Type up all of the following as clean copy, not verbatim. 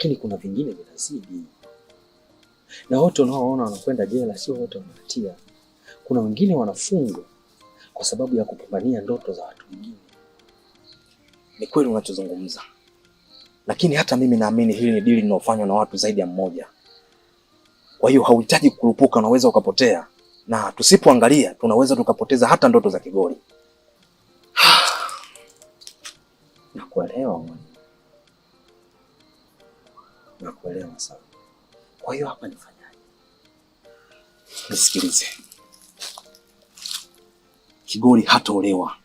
lakini kuna vingine vinazidi. Na wote unaoona wanakwenda jela sio wote wana hatia. Kuna wengine wanafungwa kwa sababu ya kupambania ndoto za watu wengine. Ni kweli unachozungumza, lakini hata mimi naamini hili ni dili linalofanywa na watu zaidi ya mmoja. Kwa hiyo hauhitaji kukurupuka, unaweza ukapotea, na tusipoangalia tunaweza tukapoteza hata ndoto za Kigoli. Nakuelewa mwana. Nakuelewa sana. Kwa hiyo hapa nifanyaje? Nisikilize. Kigoli hataolewa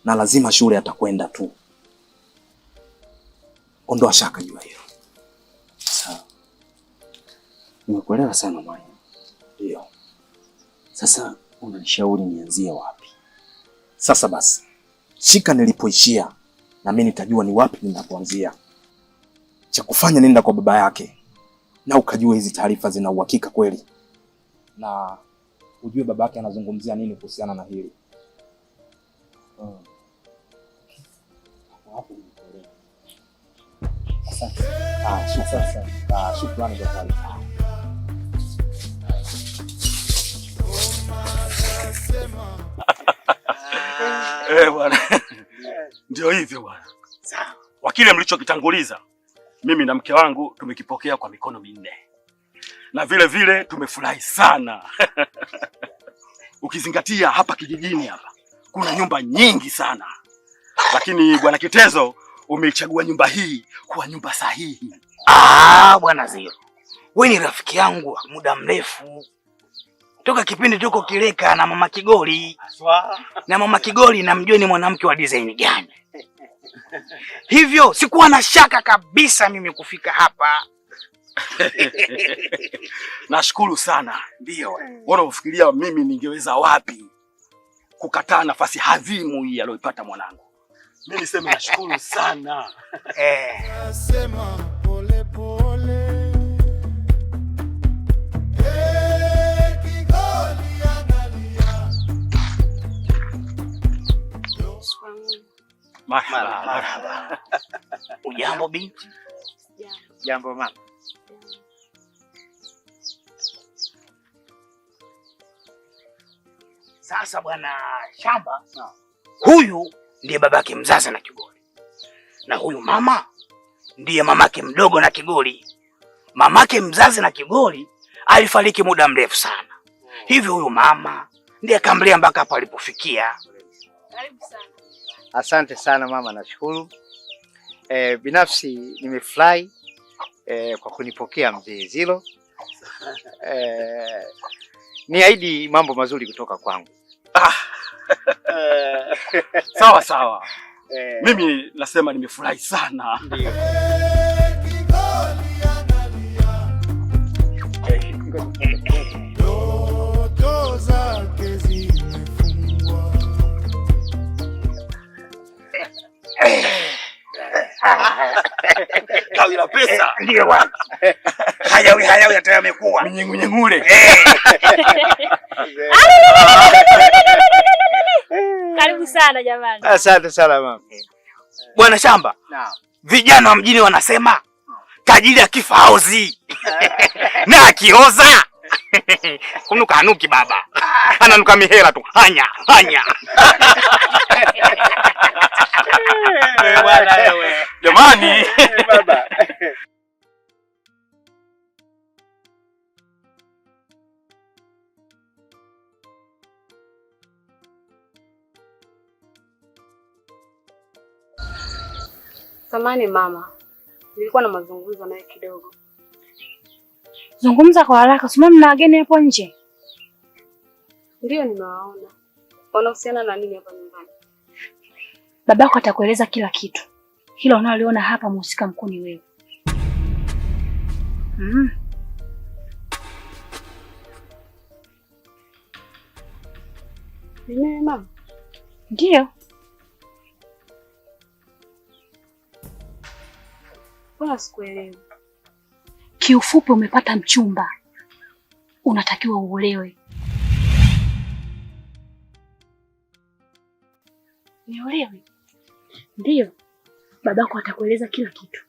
na lazima shule atakwenda tu. Ondoa shaka juu ya hilo. Sawa. Nimekuelewa sana mwana. Ndio. Sasa unanishauri nianzie wapi? Sasa basi, shika nilipoishia na mimi nitajua ni wapi ninapoanzia. Cha kufanya nenda kwa baba yake na ukajua hizi taarifa zina uhakika kweli, na ujue baba yake anazungumzia nini kuhusiana na hili. Hapo nimekuelewa. Asante. Shukrani kwa taarifa. Bwana. Ndio hivyo bwana. Sawa. Kwa kile mlichokitanguliza, mimi na mke wangu tumekipokea kwa mikono minne. Na vile vile tumefurahi sana. Ukizingatia hapa kijijini hapa kuna nyumba nyingi sana. Lakini bwana Kitezo umeichagua nyumba hii kuwa nyumba sahihi. Bwana Ziro. Wewe ni rafiki yangu wa muda mrefu. Toka kipindi tuko Kileka na mama Kigoli. Na mama Kigoli namjua ni mwanamke wa design gani. Hivyo sikuwa na shaka kabisa mimi kufika hapa. Nashukuru sana. Ndio. Wewe unafikiria mimi ningeweza wapi kukataa nafasi hadhimu hii aliyopata mwanangu? Mimi niseme nashukuru sana. Nasema pole pole. Kigoli angalia. Marhaba. Ujambo binti? Jambo mama. Sasa bwana Shamba, huyu ndiye babake mzazi na Kigoli. Na huyu mama ndiye mamake mdogo na Kigoli. Mamake mzazi na Kigoli alifariki muda mrefu sana. Hivyo huyu mama ndiye akamlea mpaka hapo alipofikia. Karibu sana. Asante sana mama, nashukuru. Binafsi nimefurahi kwa kunipokea mzee Ziro. Niahidi mambo mazuri kutoka kwangu. Sawa sawa. Mimi nasema nimefurahi sana. Ndio. Ndoto zake zimefungwa. Gawi la pesa. Ndio bwana. Hayawi hata yamekuwa. Mnyeng'unyeng'ule. Karibu sana jamani. Asante sana mama. Bwana Shamba. Naam. Vijana wa mjini wanasema tajiri akifa haozi. Na akioza kunuka hanuki baba. Ananuka mihela tu. Hanya. Bwana wewe. Jamani. Baba. Samahani mama. Nilikuwa na mazungumzo naye kidogo. Zungumza kwa haraka, simama na wageni hapo nje. Ndio nimewaona. Wanahusiana na nini hapa nyumbani? Babako atakueleza kila kitu. Hilo unaloona hapa mhusika mkuu ni wewe. Nini mama? Ndio. Mbona sikuelewi? Kiufupi umepata mchumba. Unatakiwa uolewe. Niolewe? Ndio. Babako atakueleza kila kitu.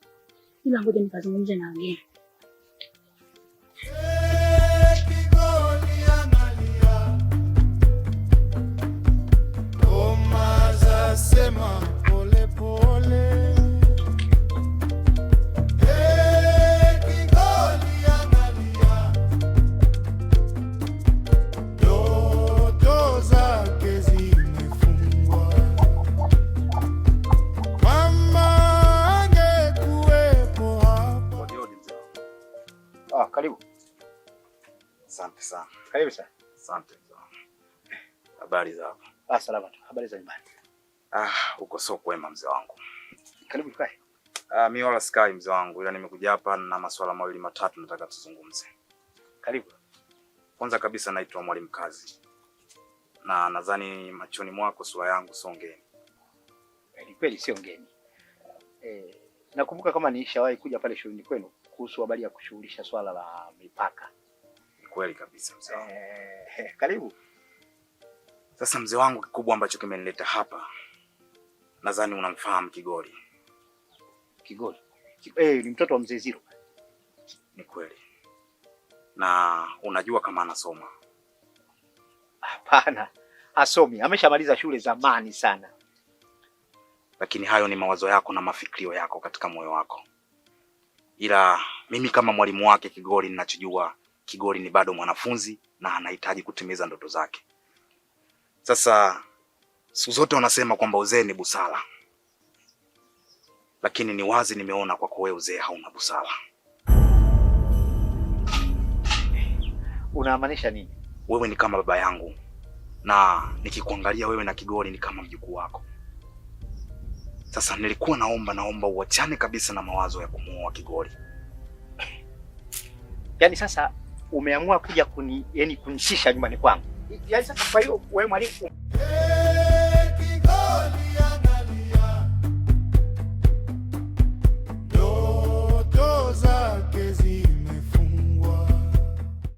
ila ngoja nikazungumze na wageni. Sema pole pole, Kigoli analia, ndoto zake zimefungwa. Mama angekuwepo hapa. Karibu. Asante sana. Karibu sana. Asante sana. Habari za hapa? Salama tu. Habari za nyumbani? Uko sio kwema mzee wangu. Karibu kae. Mimi wala sikai mzee wangu, ila nimekuja hapa na masuala mawili matatu nataka tuzungumze. Karibu. Kwanza kabisa naitwa Mwalimu Kazi. Na nadhani machoni mwako sura yangu sio ngeni. Ni kweli sio ngeni. Nakumbuka kama nilishawahi kuja pale shuleni kwenu kuhusu habari ya kushughulisha swala la mipaka. Ni kweli kabisa mzee wangu. Karibu. Sasa mzee wangu, kikubwa ambacho kimenileta hapa, nadhani unamfahamu Kigoli. Kigoli? Ni mtoto wa mzee Ziro. Ni kweli. Na unajua kama anasoma? Hapana, hasomi. Ameshamaliza shule zamani sana. Lakini hayo ni mawazo yako na mafikirio yako katika moyo wako. Ila mimi kama mwalimu wake Kigoli, ninachojua Kigoli ni bado mwanafunzi na anahitaji kutimiza ndoto zake. Sasa siku zote wanasema kwamba uzee ni busara. Lakini ni wazi nimeona kwako wewe uzee hauna busara. Unamaanisha nini? Wewe ni kama baba yangu. Na nikikuangalia wewe na Kigoli ni kama mjukuu wako. Sasa nilikuwa naomba uachane kabisa na mawazo ya kumuoa Kigoli. Yaani sasa umeamua kuja kunishisha nyumbani kwangu. Yaani sasa kwa hiyo wewe mwalimu